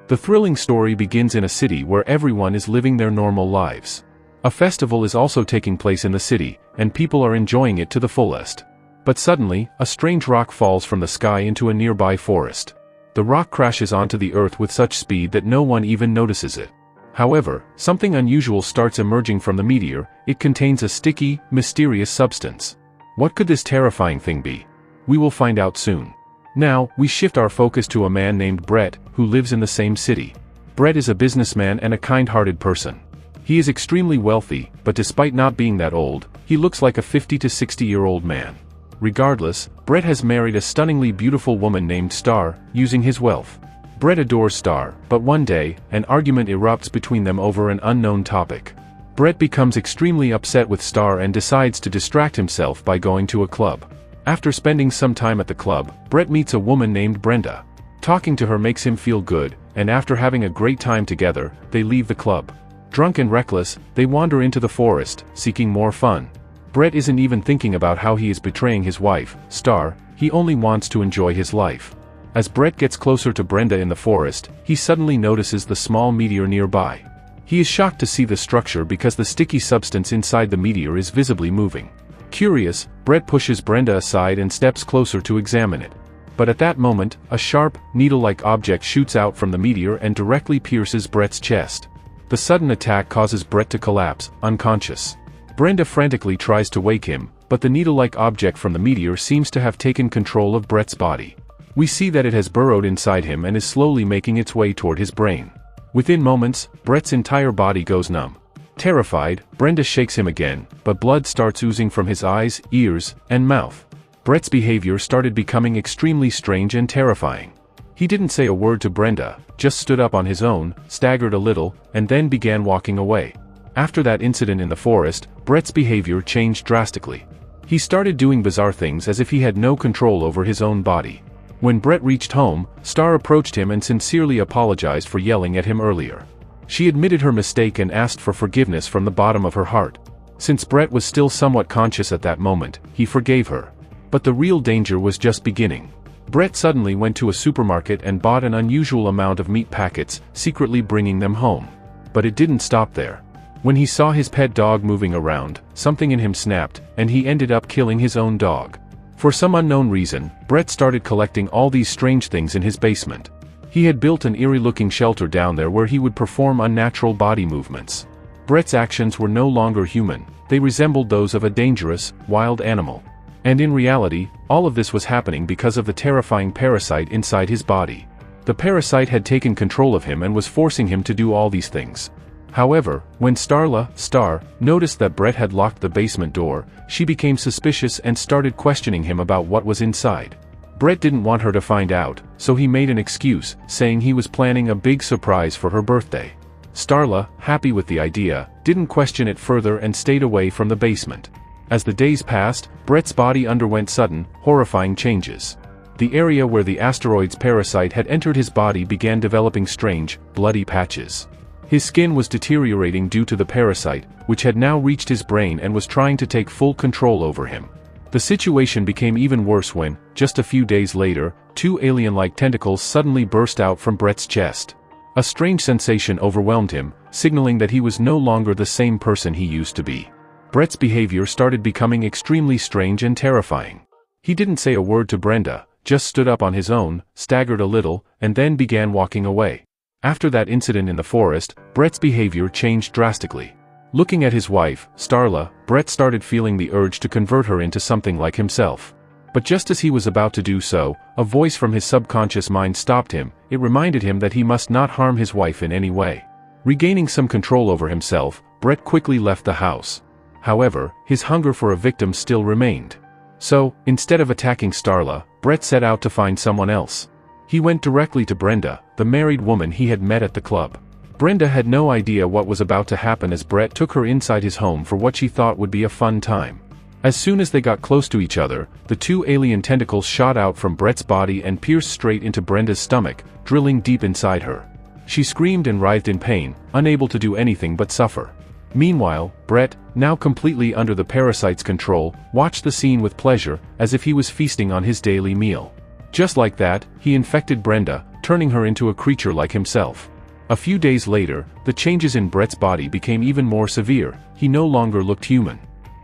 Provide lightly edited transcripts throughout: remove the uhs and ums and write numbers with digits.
The thrilling story begins in a city where everyone is living their normal lives. A festival is also taking place in the city, and people are enjoying it to the fullest. But suddenly, a strange rock falls from the sky into a nearby forest. The rock crashes onto the earth with such speed that no one even notices it. However, something unusual starts emerging from the meteor. It contains a sticky, mysterious substance. What could this terrifying thing be? We will find out soon. Now, we shift our focus to a man named Brett, who lives in the same city. Brett is a businessman and a kind-hearted person. He is extremely wealthy, but despite not being that old, he looks like a 50 to 60-year-old man. Regardless, Brett has married a stunningly beautiful woman named Star, using his wealth. Brett adores Star, but one day, an argument erupts between them over an unknown topic. Brett becomes extremely upset with Star and decides to distract himself by going to a club. After spending some time at the club, Brett meets a woman named Brenda. Talking to her makes him feel good, and after having a great time together, they leave the club. Drunk and reckless, they wander into the forest, seeking more fun. Brett isn't even thinking about how he is betraying his wife, Star. He only wants to enjoy his life. As Brett gets closer to Brenda in the forest, he suddenly notices the small meteor nearby. He is shocked to see the structure because the sticky substance inside the meteor is visibly moving. Curious, Brett pushes Brenda aside and steps closer to examine it. But at that moment, a sharp, needle-like object shoots out from the meteor and directly pierces Brett's chest. The sudden attack causes Brett to collapse, unconscious. Brenda frantically tries to wake him, but the needle-like object from the meteor seems to have taken control of Brett's body. We see that it has burrowed inside him and is slowly making its way toward his brain. Within moments, Brett's entire body goes numb. Terrified, Brenda shakes him again, but blood starts oozing from his eyes, ears, and mouth. Brett's behavior started becoming extremely strange and terrifying. He didn't say a word to Brenda, just stood up on his own, staggered a little, and then began walking away. After that incident in the forest, Brett's behavior changed drastically. He started doing bizarre things as if he had no control over his own body. When Brett reached home, Star approached him and sincerely apologized for yelling at him earlier. She admitted her mistake and asked for forgiveness from the bottom of her heart. Since Brett was still somewhat conscious at that moment, he forgave her. But the real danger was just beginning. Brett suddenly went to a supermarket and bought an unusual amount of meat packets, secretly bringing them home. But it didn't stop there. When he saw his pet dog moving around, something in him snapped, and he ended up killing his own dog. For some unknown reason, Brett started collecting all these strange things in his basement. He had built an eerie-looking shelter down there where he would perform unnatural body movements. Brett's actions were no longer human, they resembled those of a dangerous, wild animal. And in reality, all of this was happening because of the terrifying parasite inside his body. The parasite had taken control of him and was forcing him to do all these things. However, when Star noticed that Brett had locked the basement door, she became suspicious and started questioning him about what was inside. Brett didn't want her to find out, so he made an excuse, saying he was planning a big surprise for her birthday. Starla, happy with the idea, didn't question it further and stayed away from the basement. As the days passed, Brett's body underwent sudden, horrifying changes. The area where the asteroid's parasite had entered his body began developing strange, bloody patches. His skin was deteriorating due to the parasite, which had now reached his brain and was trying to take full control over him. The situation became even worse when, just a few days later, two alien-like tentacles suddenly burst out from Brett's chest. A strange sensation overwhelmed him, signaling that he was no longer the same person he used to be. Brett's behavior started becoming extremely strange and terrifying. He didn't say a word to Brenda, just stood up on his own, staggered a little, and then began walking away. After that incident in the forest, Brett's behavior changed drastically. Looking at his wife, Starla, Brett started feeling the urge to convert her into something like himself. But just as he was about to do so, a voice from his subconscious mind stopped him. It reminded him that he must not harm his wife in any way. Regaining some control over himself, Brett quickly left the house. However, his hunger for a victim still remained. So, instead of attacking Starla, Brett set out to find someone else. He went directly to Brenda, the married woman he had met at the club. Brenda had no idea what was about to happen as Brett took her inside his home for what she thought would be a fun time. As soon as they got close to each other, the two alien tentacles shot out from Brett's body and pierced straight into Brenda's stomach, drilling deep inside her. She screamed and writhed in pain, unable to do anything but suffer. Meanwhile, Brett, now completely under the parasite's control, watched the scene with pleasure, as if he was feasting on his daily meal. Just like that, he infected Brenda, turning her into a creature like himself. A few days later, the changes in Brett's body became even more severe. He no longer looked human.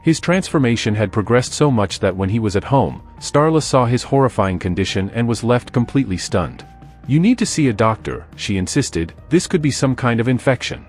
His transformation had progressed so much that when he was at home, Starla saw his horrifying condition and was left completely stunned. "You need to see a doctor," she insisted. "This could be some kind of infection."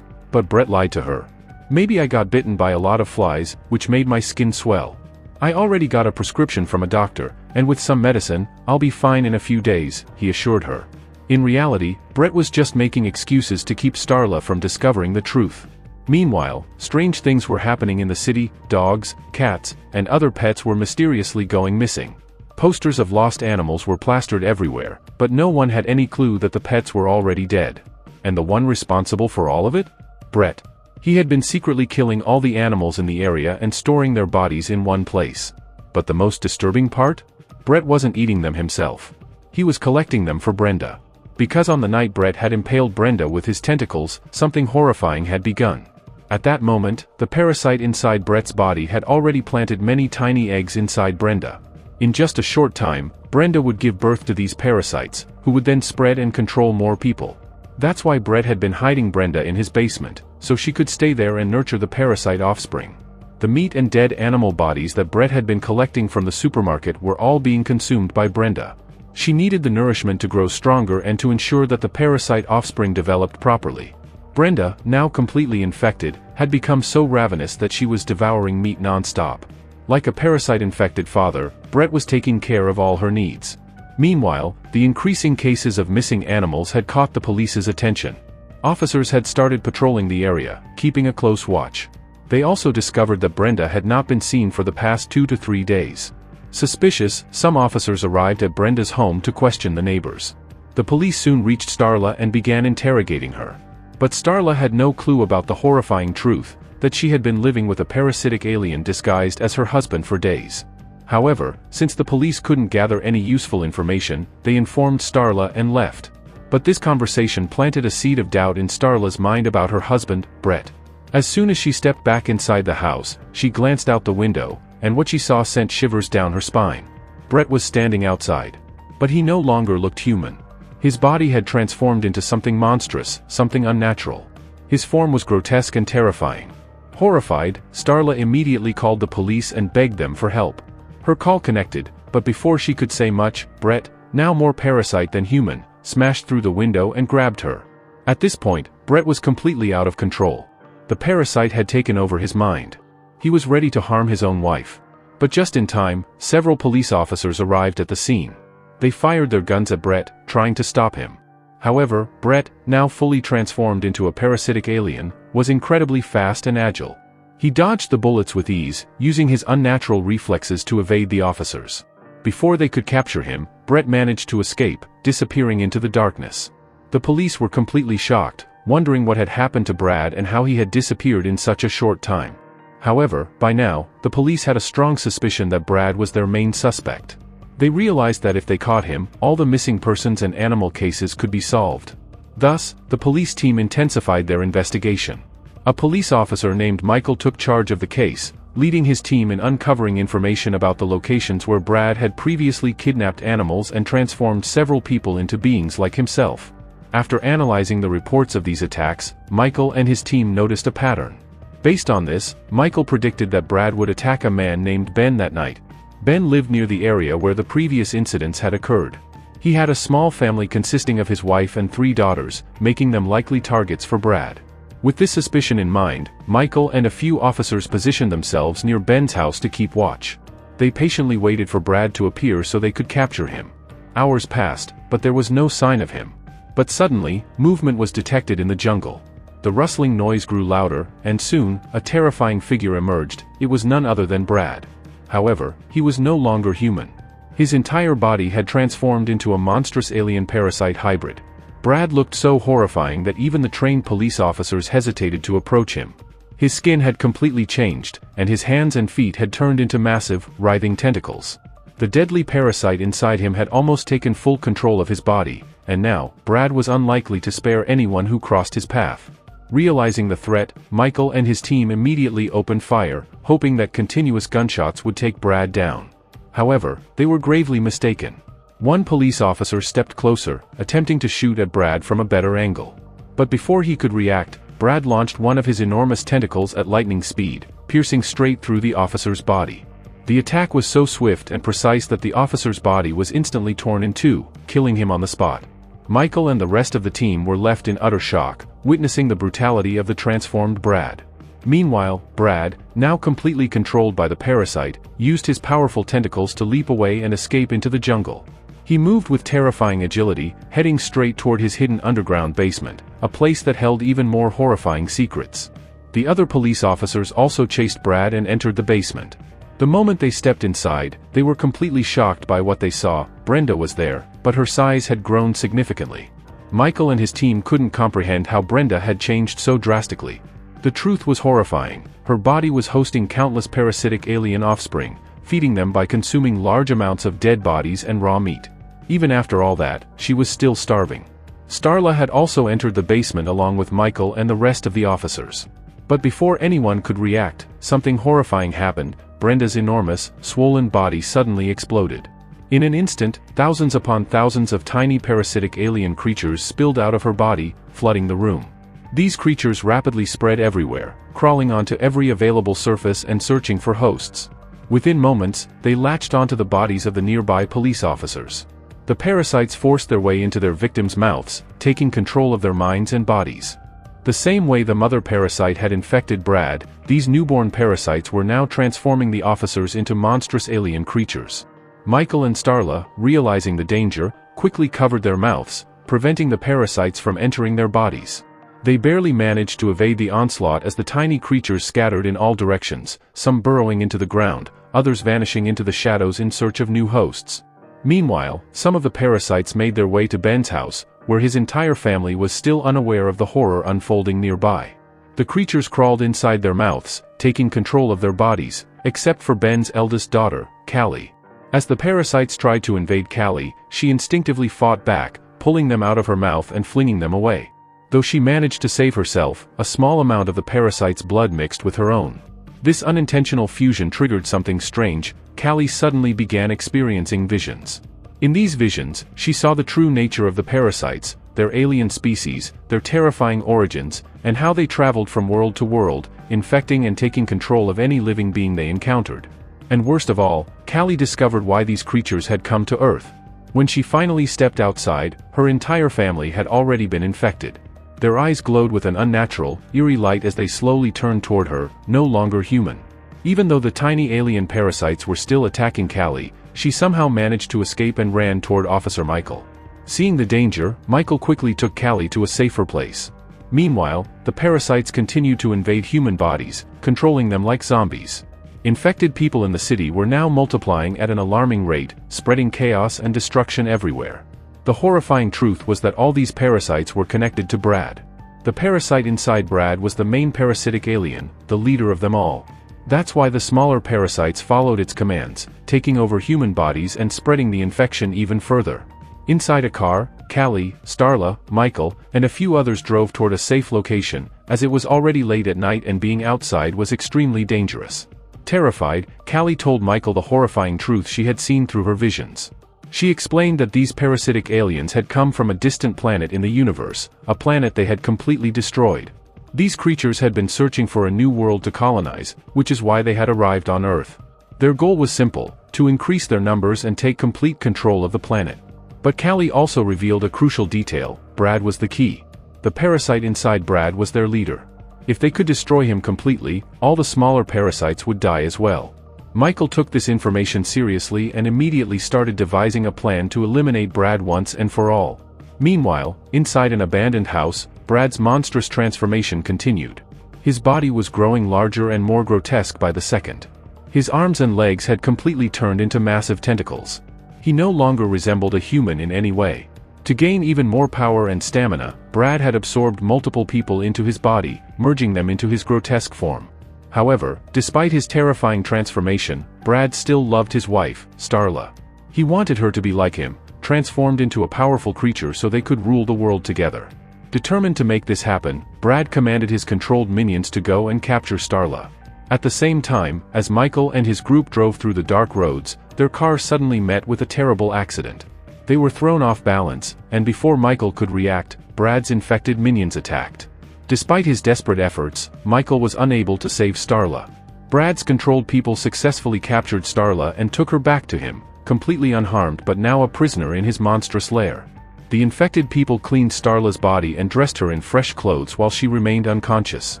But Brett lied to her. "Maybe I got bitten by a lot of flies, which made my skin swell. I already got a prescription from a doctor, and with some medicine, I'll be fine in a few days," he assured her. In reality, Brett was just making excuses to keep Starla from discovering the truth. Meanwhile, strange things were happening in the city. Dogs, cats, and other pets were mysteriously going missing. Posters of lost animals were plastered everywhere, but no one had any clue that the pets were already dead. And the one responsible for all of it? Brett. He had been secretly killing all the animals in the area and storing their bodies in one place. But the most disturbing part? Brett wasn't eating them himself. He was collecting them for Brenda. Because on the night Brett had impaled Brenda with his tentacles, something horrifying had begun. At that moment, the parasite inside Brett's body had already planted many tiny eggs inside Brenda. In just a short time, Brenda would give birth to these parasites, who would then spread and control more people. That's why Brett had been hiding Brenda in his basement, so she could stay there and nurture the parasite offspring. The meat and dead animal bodies that Brett had been collecting from the supermarket were all being consumed by Brenda. She needed the nourishment to grow stronger and to ensure that the parasite offspring developed properly. Brenda, now completely infected, had become so ravenous that she was devouring meat non-stop. Like a parasite-infected father, Brett was taking care of all her needs. Meanwhile, the increasing cases of missing animals had caught the police's attention. Officers had started patrolling the area, keeping a close watch. They also discovered that Brenda had not been seen for the past 2 to 3 days. Suspicious, some officers arrived at Brenda's home to question the neighbors. The police soon reached Starla and began interrogating her. But Starla had no clue about the horrifying truth, that she had been living with a parasitic alien disguised as her husband for days. However, since the police couldn't gather any useful information, they informed Starla and left. But this conversation planted a seed of doubt in Starla's mind about her husband, Brett. As soon as she stepped back inside the house, she glanced out the window, and what she saw sent shivers down her spine. Brett was standing outside. But he no longer looked human. His body had transformed into something monstrous, something unnatural. His form was grotesque and terrifying. Horrified, Starla immediately called the police and begged them for help. Her call connected, but before she could say much, Brett, now more parasite than human, smashed through the window and grabbed her. At this point, Brett was completely out of control. The parasite had taken over his mind. He was ready to harm his own wife. But just in time, several police officers arrived at the scene. They fired their guns at Brett, trying to stop him. However, Brett, now fully transformed into a parasitic alien, was incredibly fast and agile. He dodged the bullets with ease, using his unnatural reflexes to evade the officers. Before they could capture him, Brett managed to escape, disappearing into the darkness. The police were completely shocked, wondering what had happened to Brad and how he had disappeared in such a short time. However, by now, the police had a strong suspicion that Brad was their main suspect. They realized that if they caught him, all the missing persons and animal cases could be solved. Thus, the police team intensified their investigation. A police officer named Michael took charge of the case, leading his team in uncovering information about the locations where Brad had previously kidnapped animals and transformed several people into beings like himself. After analyzing the reports of these attacks, Michael and his team noticed a pattern. Based on this, Michael predicted that Brad would attack a man named Ben that night. Ben lived near the area where the previous incidents had occurred. He had a small family consisting of his wife and 3 daughters, making them likely targets for Brad. With this suspicion in mind, Michael and a few officers positioned themselves near Ben's house to keep watch. They patiently waited for Brad to appear so they could capture him. Hours passed, but there was no sign of him. But suddenly, movement was detected in the jungle. The rustling noise grew louder, and soon, a terrifying figure emerged. It was none other than Brad. However, he was no longer human. His entire body had transformed into a monstrous alien parasite hybrid. Brad looked so horrifying that even the trained police officers hesitated to approach him. His skin had completely changed, and his hands and feet had turned into massive, writhing tentacles. The deadly parasite inside him had almost taken full control of his body, and now, Brad was unlikely to spare anyone who crossed his path. Realizing the threat, Michael and his team immediately opened fire, hoping that continuous gunshots would take Brad down. However, they were gravely mistaken. One police officer stepped closer, attempting to shoot at Brad from a better angle. But before he could react, Brad launched one of his enormous tentacles at lightning speed, piercing straight through the officer's body. The attack was so swift and precise that the officer's body was instantly torn in two, killing him on the spot. Michael and the rest of the team were left in utter shock, witnessing the brutality of the transformed Brad. Meanwhile, Brad, now completely controlled by the parasite, used his powerful tentacles to leap away and escape into the jungle. He moved with terrifying agility, heading straight toward his hidden underground basement, a place that held even more horrifying secrets. The other police officers also chased Brad and entered the basement. The moment they stepped inside, they were completely shocked by what they saw. Brenda was there, but her size had grown significantly. Michael and his team couldn't comprehend how Brenda had changed so drastically. The truth was horrifying. Her body was hosting countless parasitic alien offspring, feeding them by consuming large amounts of dead bodies and raw meat. Even after all that, she was still starving. Starla had also entered the basement along with Michael and the rest of the officers. But before anyone could react, something horrifying happened. Brenda's enormous, swollen body suddenly exploded. In an instant, thousands upon thousands of tiny parasitic alien creatures spilled out of her body, flooding the room. These creatures rapidly spread everywhere, crawling onto every available surface and searching for hosts. Within moments, they latched onto the bodies of the nearby police officers. The parasites forced their way into their victims' mouths, taking control of their minds and bodies. The same way the mother parasite had infected Brad, these newborn parasites were now transforming the officers into monstrous alien creatures. Michael and Starla, realizing the danger, quickly covered their mouths, preventing the parasites from entering their bodies. They barely managed to evade the onslaught as the tiny creatures scattered in all directions, some burrowing into the ground, others vanishing into the shadows in search of new hosts. Meanwhile, some of the parasites made their way to Ben's house, where his entire family was still unaware of the horror unfolding nearby. The creatures crawled inside their mouths, taking control of their bodies, except for Ben's eldest daughter, Callie. As the parasites tried to invade Callie, she instinctively fought back, pulling them out of her mouth and flinging them away. Though she managed to save herself, a small amount of the parasite's blood mixed with her own. This unintentional fusion triggered something strange. Callie suddenly began experiencing visions. In these visions, she saw the true nature of the parasites, their alien species, their terrifying origins, and how they traveled from world to world, infecting and taking control of any living being they encountered. And worst of all, Callie discovered why these creatures had come to Earth. When she finally stepped outside, her entire family had already been infected. Their eyes glowed with an unnatural, eerie light as they slowly turned toward her, no longer human. Even though the tiny alien parasites were still attacking Callie, she somehow managed to escape and ran toward Officer Michael. Seeing the danger, Michael quickly took Callie to a safer place. Meanwhile, the parasites continued to invade human bodies, controlling them like zombies. Infected people in the city were now multiplying at an alarming rate, spreading chaos and destruction everywhere. The horrifying truth was that all these parasites were connected to Brad. The parasite inside Brad was the main parasitic alien, the leader of them all. That's why the smaller parasites followed its commands, taking over human bodies and spreading the infection even further. Inside a car, Callie, Starla, Michael, and a few others drove toward a safe location, as it was already late at night and being outside was extremely dangerous. Terrified, Callie told Michael the horrifying truth she had seen through her visions. She explained that these parasitic aliens had come from a distant planet in the universe, a planet they had completely destroyed. These creatures had been searching for a new world to colonize, which is why they had arrived on Earth. Their goal was simple, to increase their numbers and take complete control of the planet. But Callie also revealed a crucial detail: Brad was the key. The parasite inside Brad was their leader. If they could destroy him completely, all the smaller parasites would die as well. Michael took this information seriously and immediately started devising a plan to eliminate Brad once and for all. Meanwhile, inside an abandoned house, Brad's monstrous transformation continued. His body was growing larger and more grotesque by the second. His arms and legs had completely turned into massive tentacles. He no longer resembled a human in any way. To gain even more power and stamina, Brad had absorbed multiple people into his body, merging them into his grotesque form. However, despite his terrifying transformation, Brad still loved his wife, Starla. He wanted her to be like him, transformed into a powerful creature so they could rule the world together. Determined to make this happen, Brad commanded his controlled minions to go and capture Starla. At the same time, as Michael and his group drove through the dark roads, their car suddenly met with a terrible accident. They were thrown off balance, and before Michael could react, Brad's infected minions attacked. Despite his desperate efforts, Michael was unable to save Starla. Brad's controlled people successfully captured Starla and took her back to him, completely unharmed but now a prisoner in his monstrous lair. The infected people cleaned Starla's body and dressed her in fresh clothes while she remained unconscious.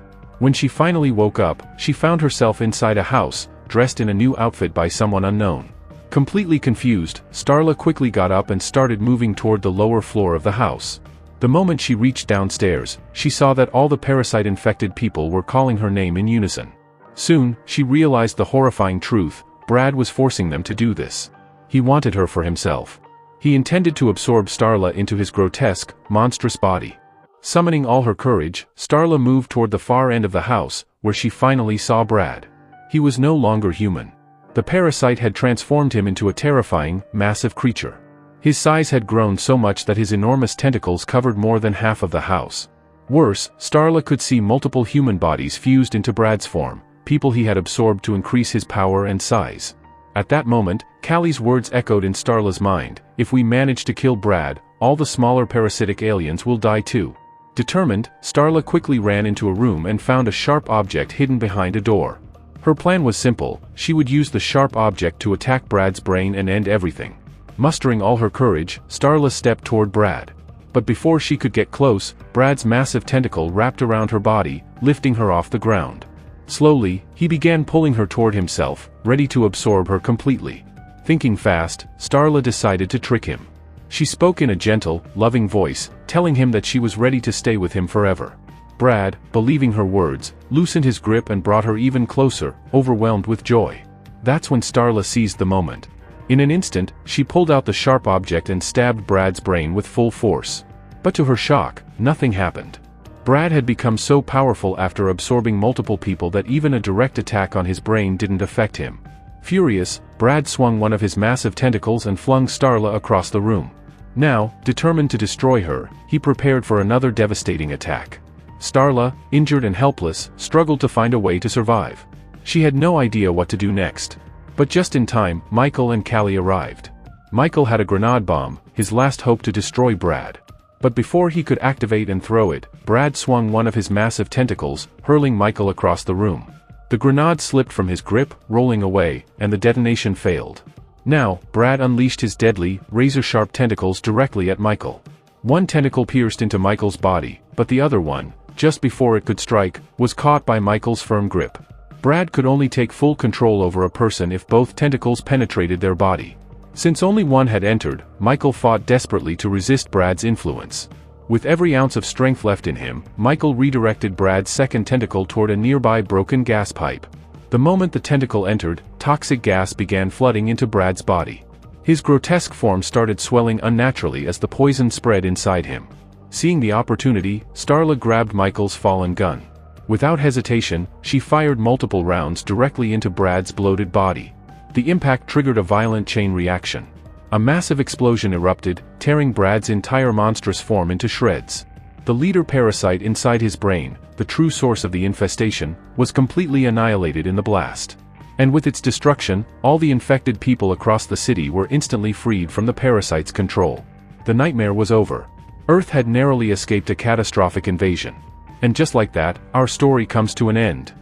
When she finally woke up, she found herself inside a house, dressed in a new outfit by someone unknown. Completely confused, Starla quickly got up and started moving toward the lower floor of the house. The moment she reached downstairs, she saw that all the parasite-infected people were calling her name in unison. Soon, she realized the horrifying truth: Brad was forcing them to do this. He wanted her for himself. He intended to absorb Starla into his grotesque, monstrous body. Summoning all her courage, Starla moved toward the far end of the house, where she finally saw Brad. He was no longer human. The parasite had transformed him into a terrifying, massive creature. His size had grown so much that his enormous tentacles covered more than half of the house. Worse, Starla could see multiple human bodies fused into Brad's form, people he had absorbed to increase his power and size. At that moment, Callie's words echoed in Starla's mind: if we manage to kill Brad, all the smaller parasitic aliens will die too. Determined, Starla quickly ran into a room and found a sharp object hidden behind a door. Her plan was simple: she would use the sharp object to attack Brad's brain and end everything. Mustering all her courage, Starla stepped toward Brad. But before she could get close, Brad's massive tentacle wrapped around her body, lifting her off the ground. Slowly, he began pulling her toward himself, ready to absorb her completely. Thinking fast, Starla decided to trick him. She spoke in a gentle, loving voice, telling him that she was ready to stay with him forever. Brad, believing her words, loosened his grip and brought her even closer, overwhelmed with joy. That's when Starla seized the moment. In an instant, she pulled out the sharp object and stabbed Brad's brain with full force. But to her shock, nothing happened. Brad had become so powerful after absorbing multiple people that even a direct attack on his brain didn't affect him. Furious, Brad swung one of his massive tentacles and flung Starla across the room. Now, determined to destroy her, he prepared for another devastating attack. Starla, injured and helpless, struggled to find a way to survive. She had no idea what to do next. But just in time, Michael and Callie arrived. Michael had a grenade bomb, his last hope to destroy Brad. But before he could activate and throw it, Brad swung one of his massive tentacles, hurling Michael across the room. The grenade slipped from his grip, rolling away, and the detonation failed. Now, Brad unleashed his deadly, razor-sharp tentacles directly at Michael. One tentacle pierced into Michael's body, but the other one, just before it could strike, was caught by Michael's firm grip. Brad could only take full control over a person if both tentacles penetrated their body. Since only one had entered, Michael fought desperately to resist Brad's influence. With every ounce of strength left in him, Michael redirected Brad's second tentacle toward a nearby broken gas pipe. The moment the tentacle entered, toxic gas began flooding into Brad's body. His grotesque form started swelling unnaturally as the poison spread inside him. Seeing the opportunity, Starla grabbed Michael's fallen gun. Without hesitation, she fired multiple rounds directly into Brad's bloated body. The impact triggered a violent chain reaction. A massive explosion erupted, tearing Brad's entire monstrous form into shreds. The leader parasite inside his brain, the true source of the infestation, was completely annihilated in the blast. And with its destruction, all the infected people across the city were instantly freed from the parasite's control. The nightmare was over. Earth had narrowly escaped a catastrophic invasion. And just like that, our story comes to an end.